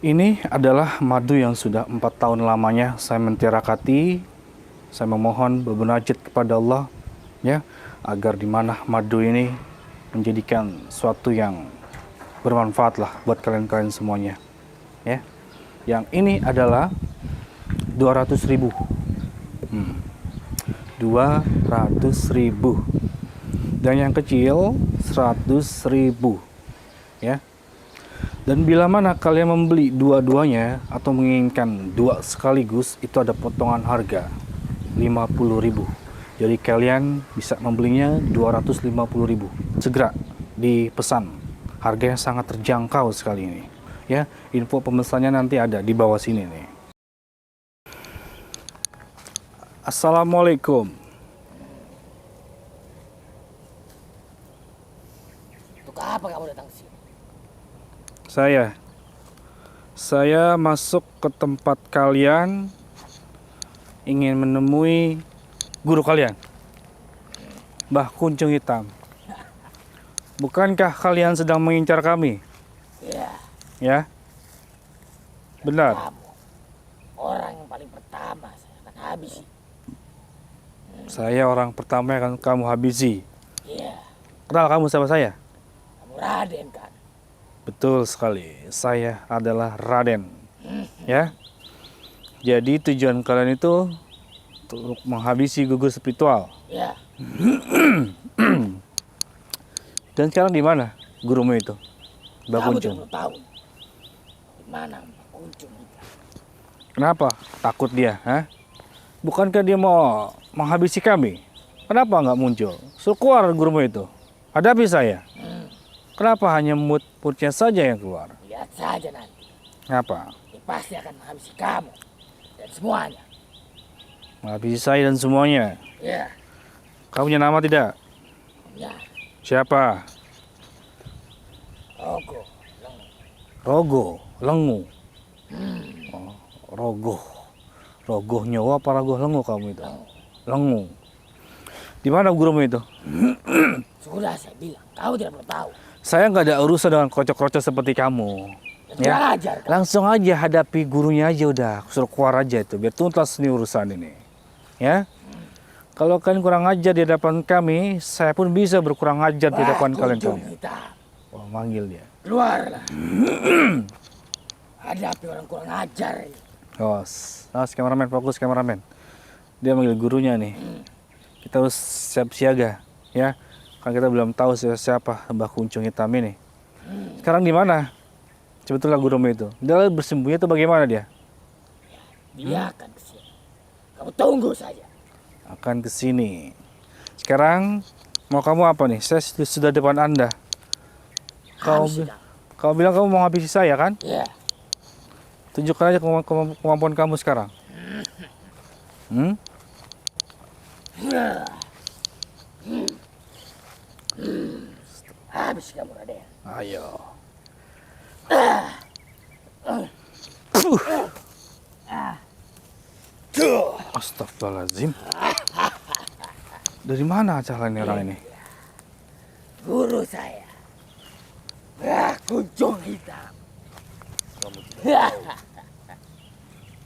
Ini adalah madu yang sudah 4 tahun lamanya saya mentirakati. Saya memohon bermunajat kepada Allah, ya, agar di mana madu ini menjadikan suatu yang bermanfaat lah buat kalian-kalian semuanya, ya. Yang ini adalah 200.000. 200.000. Dan yang kecil 100.000, ya. Dan bila mana kalian membeli dua-duanya atau menginginkan dua sekaligus, itu ada potongan harga 50.000. Jadi kalian bisa membelinya 250.000. Segera dipesan. Harganya sangat terjangkau sekali ini. Ya, info pemesannya nanti ada di bawah sini nih. Assalamualaikum. Untuk apa kamu datang ke sini? Saya masuk ke tempat kalian ingin menemui guru kalian, Mbah Kuncung Hitam. Bukankah kalian sedang mengincar kami? Ya, Ya? Benar. kamu orang yang paling pertama saya akan habisi. Saya orang pertama yang akan kamu habisi. Iya, Kenal kamu sama saya? kamu Raden kan? Betul sekali. Saya adalah Raden. Ya? Jadi tujuan kalian itu untuk menghabisi gugus spiritual. Ya, Dan sekarang di mana gurumu itu? Mbah kamu Kuncung. tidak tahu di mana Mbak Kuncung itu. Kenapa? Takut dia, ha? Bukankah dia mau menghabisi kami? Kenapa nggak muncul? Suruh keluar gurumu itu. Hadapi saya. Kenapa hanya mood-moodnya saja yang keluar? Lihat saja nanti, Kenapa? dia pasti akan menghabisi kamu dan semuanya. Menghabisi saya dan semuanya. Ya, Kamu punya nama tidak? ya, Siapa? Rogo, Lengu. Rogo, Lengu. Oh, Rogo. Rogo nyawa apa Rogo Lengu kamu itu? Lengu. Di mana gurumu itu? Sudah saya bilang, kamu tidak perlu tahu. Saya nggak ada urusan dengan krocok-krocok seperti kamu. Dan kurang ajar kamu. Langsung aja hadapi gurunya aja udah. Suruh keluar aja itu, biar tuntas nih urusan ini. Ya? Kalau kalian kurang ajar di hadapan kami, saya pun bisa berkurang ajar di hadapan kalian. Kuncung hitam, Oh, manggil dia. keluarlah. Hadapi orang kurang ajar ini. Awas, kameramen, fokus kameramen. Dia manggil gurunya nih. Kita harus siap siaga, ya. Kan kita belum tahu siapa Mbah Kuncung Hitam ini. Sekarang di mana? Sebetulnya gurumu itu. Dia bersembunyi itu bagaimana dia? Dia akan ke sini. Kamu tunggu saja. Akan ke sini. Sekarang mau kamu apa nih? Saya sudah depan Anda. Habisi kamu. Kau bilang kamu mau habisi saya kan? Ya, Tunjukkan aja kemampuan kamu sekarang. Hmm? habis kamu Raden. Ayo. Astagfirullahaladzim. Dari mana asalnya orang ini? Guru saya. Kuncung hitam.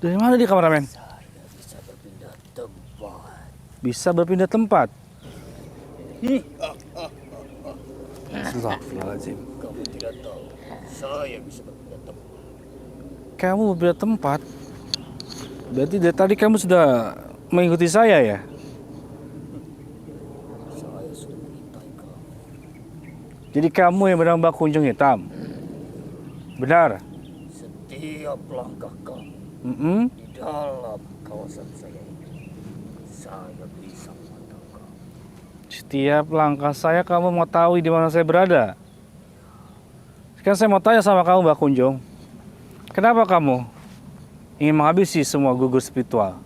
Dari mana dia kameramen? Saya bisa berpindah tempat. Bisa berpindah tempat. Astagfirullahaladzim. Kamu tidak tahu. Saya bisa berpindah tempat. Kamu berpindah tempat? Berarti dari tadi kamu sudah mengikuti saya ya? Saya sudah mengintai kamu. Jadi kamu yang bernama Mbah Kuncung Hitam? Benar? Setiap langkah kamu di dalam kawasan saya ini, saya bisa memantau kamu. Setiap langkah saya kamu mau tahu di mana saya berada. Sekarang saya mau tanya sama kamu Mbah Kuncung. Kenapa kamu ingin menghabisi semua gugus spiritual?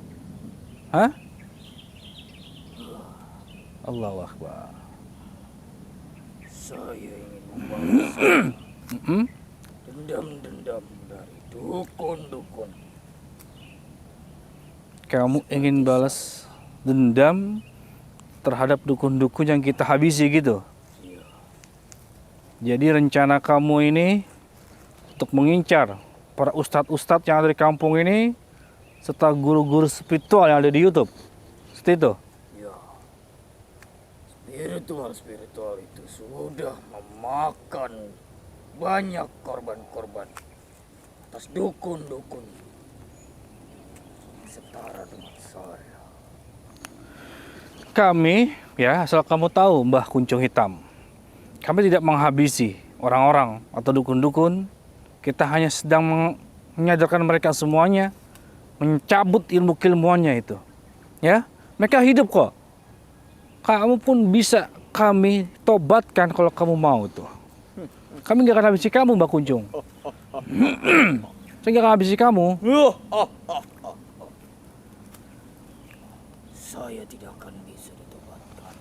Hah? Allahu Akbar. Saya ingin membalas dendam-dendam dari dukun-dukun. Kamu ingin balas dendam terhadap dukun-dukun yang kita habisi gitu? Iya. Jadi rencana kamu ini untuk mengincar para ustadz-ustadz yang ada di kampung ini, serta guru-guru spiritual yang ada di YouTube. Seperti itu. Ya, spiritual itu sudah memakan banyak korban-korban atas dukun-dukun setara dengan saya. Kami, ya asal kamu tahu Mbah Kuncung Hitam, kami tidak menghabisi orang-orang atau dukun-dukun. Kita hanya sedang menyadarkan mereka semuanya, mencabut ilmu keilmuannya itu. Ya, mereka hidup kok. Kamu pun bisa kami tobatkan kalau kamu mau tuh. Kami nggak akan habisi kamu, Mbak Kuncung. Saya nggak akan habisi kamu. Saya tidak akan bisa ditobatkan.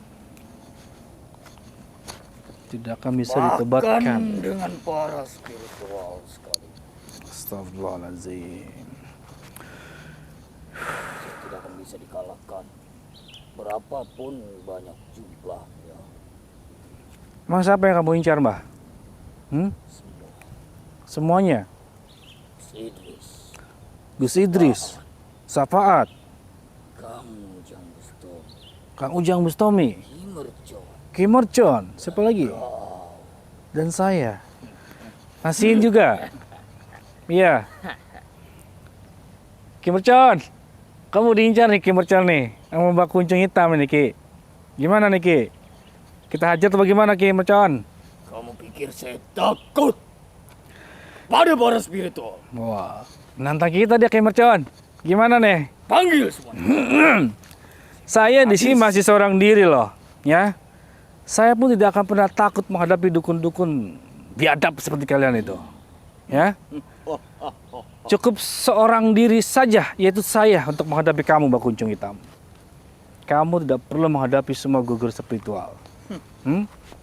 Tidak akan bisa Bahkan ditobatkan. dengan para spiritual sekali. Astagfirullahaladzim. Saya tidak akan bisa dikalahkan. Berapapun banyak jumlahnya. Emang siapa yang kamu incar, Mbah? Semua. Semuanya. Idris. Gus Idris, Safaat, Kang Ujang Bustomi, Ki Mercon, siapa lagi? Dan saya. Masihin juga. Iya. Ki Mercon, kamu diincar nih Ki Mercon nih, sama Mbak Kuncung Hitam nih Ki. Gimana nih Ki? Kita hajar atau bagaimana Ki Mercon? Kamu pikir saya takut pada para spiritual? Wah, nantang kita dia Ki Mercon. Gimana nih? Panggil semuanya. Saya di sini masih seorang diri loh, ya. Saya pun tidak akan pernah takut menghadapi dukun-dukun biadab seperti kalian itu, ya. Cukup seorang diri saja, yaitu saya untuk menghadapi kamu, Mbak Kuncung Hitam. Kamu tidak perlu menghadapi semua gugur spiritual.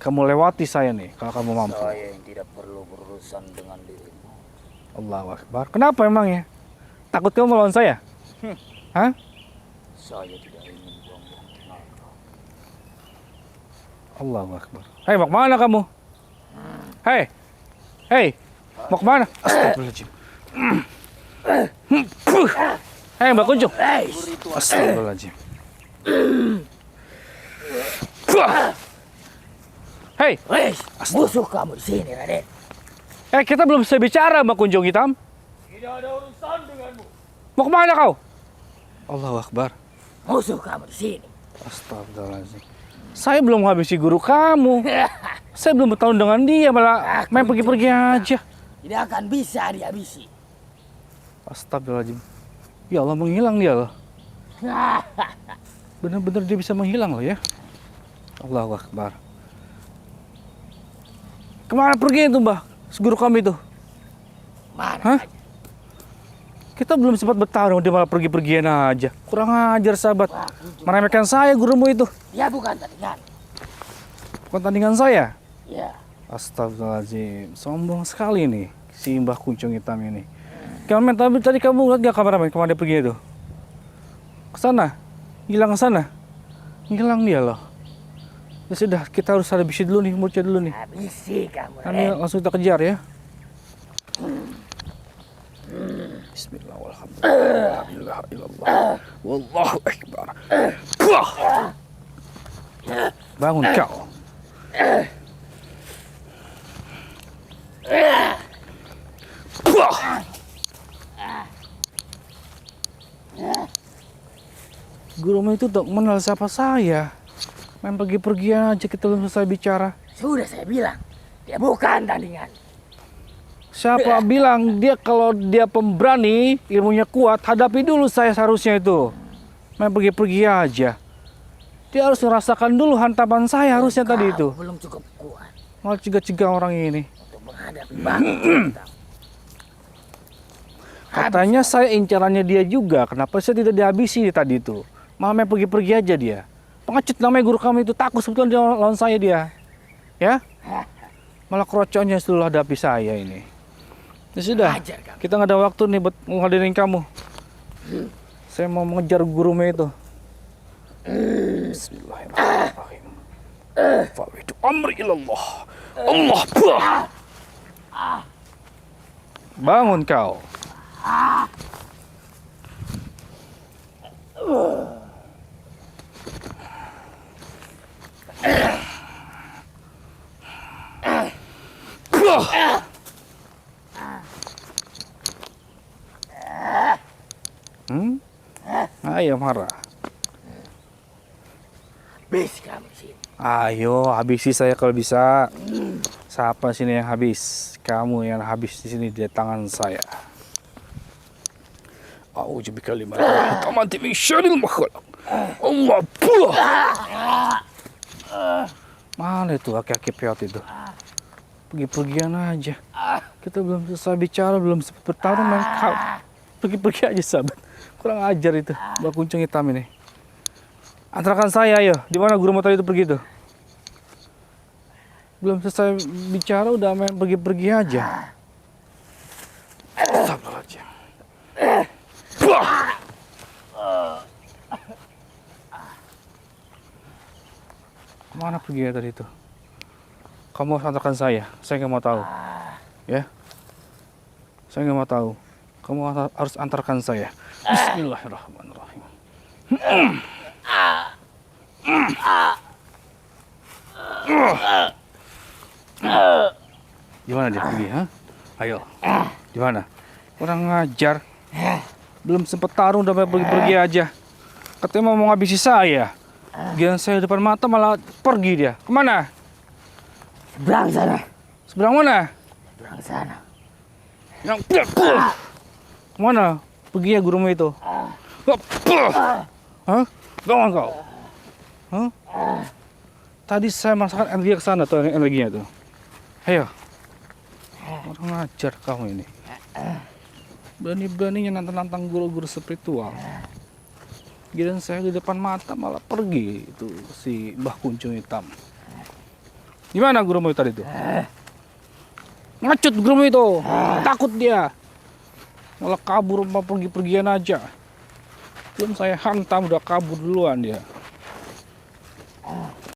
Kamu lewati saya nih, kalau kamu mampu. Saya yang tidak perlu berurusan dengan dirimu. Allahu Akbar. Kenapa emang ya? Takut kamu melawan saya? Hah? Saya tidak ingin buang-buang tenaga. Allahu Akbar. Hei, mau kemana kamu? Hei, hei, mau kemana? Astagfirullahaladzim. Hei, Mbak Kuncung. Astagfirullahaladzim. Hei, Musuh kamu di sini, Raden. kita belum bisa bicara, Mbak Kuncung Hitam. Tidak ada urusan denganmu. Mau kemana kau? Allahu Akbar. Musuh kamu di sini. Astagfirullahaladzim. Saya belum habisi guru kamu. Saya belum bertahun dengan dia, malah main pergi-pergi aja. Tidak akan bisa dihabisi. Astagfirullahaladzim. Ya Allah, menghilang dia loh. Benar-benar dia bisa menghilang loh ya. Allahu Akbar. Kemana pergi itu, Mbah? Guru kami itu. Mana Hah? aja? Kita belum sempat bertarung, dia malah pergi-pergian aja. Kurang ajar, sahabat. Meremehkan saya gurumu itu. Ya bukan tandingan. Bukan tandingan saya. Ya. Astagfirullahaladzim. Sombong sekali nih si Mbah Kuncung Hitam ini. Kamu tadi kamu lihat gak kameramen kemana dia pergi itu? Ke sana. Hilang ke sana. Hilang dia loh. Ya sudah, kita harus habisi dulu nih, muncul dulu nih. Habisi kamu, Nanti Raden. langsung kita kejar ya. Bismillah walhamdulillah. La ilaha illallah. Wallahu akbar. Puah! Bangun kau. Puah! Gurumu itu tak mengenal siapa saya. Main pergi-pergi aja, kita belum selesai bicara. Sudah saya bilang, dia bukan tandingan. Siapa bilang dia kalau dia pemberani, ilmunya kuat, hadapi dulu saya seharusnya itu. Main pergi-pergi aja. Dia harus merasakan dulu hantaman saya harusnya tadi itu. Kau belum cukup kuat Malah cegah-cegah orang ini. untuk menghadapi bangsa. Katanya saya incarannya dia juga. Kenapa saya tidak dihabisi tadi itu? Malah main pergi-pergi aja dia. Pengecut namanya guru kami itu, takut sebetulnya dia lawan saya dia. Ya? Malah kerocoknya setelah hadapi saya ini. Ya sudah, Ajar kamu. kita nggak ada waktu nih buat menghadirin kamu. Saya mau mengejar gurumu itu. Bismillahirrahmanirrahim. Fawidu amri ilallah. Allah. Bangun kau. Ayo marah. Habis kamu sini. Ayo habisi saya kalau bisa. Siapa sini yang habis? Kamu yang habis di sini di tangan saya. A'udzu bikalimatillahi tammati min syarril makhluk. Allah. Mana itu aki-aki peot itu? Pergi-pergian aja. Kita belum selesai bicara, belum sempat bertarung, main kau. Pergi-pergi aja sahabat. Kurang ajar itu, Mbak Kuncung hitam ini. Antarkan saya, ayo. Di mana guru motor itu pergi tuh? Belum selesai bicara udah main pergi-pergi aja. Astagfirullahaladzim. Kemana pergi ya tadi itu? Kamu harus antarkan saya nggak mau tahu. Ya? Saya nggak mau tahu. Kamu harus antarkan saya. Bismillahirrahmanirrahim. Gimana dia pergi, ha? Ayo. Gimana? Kurang ngajar. Belum sempat tarung udah pergi-pergi aja. Katanya mau ngabisi saya. Giliran saya depan mata malah pergi dia. Kemana? Seberang sana. Seberang mana? Seberang sana. Yang kemana? Pergi ya gurumu itu. Hah? Bangun kau. Hah? Tadi saya masukkan energi ke sana tuh, energinya tuh. Ayo. Orang ngajar kamu ini. Berani-beraninya nantang-nantang guru-guru spiritual. Giliran saya di depan mata malah pergi itu si Mbah Kuncung hitam. Gimana gurumu tadi itu? Ngacut gurumu itu. Takut dia. Malah kabur mau pergi-pergian aja. Belum saya hantam udah kabur duluan dia.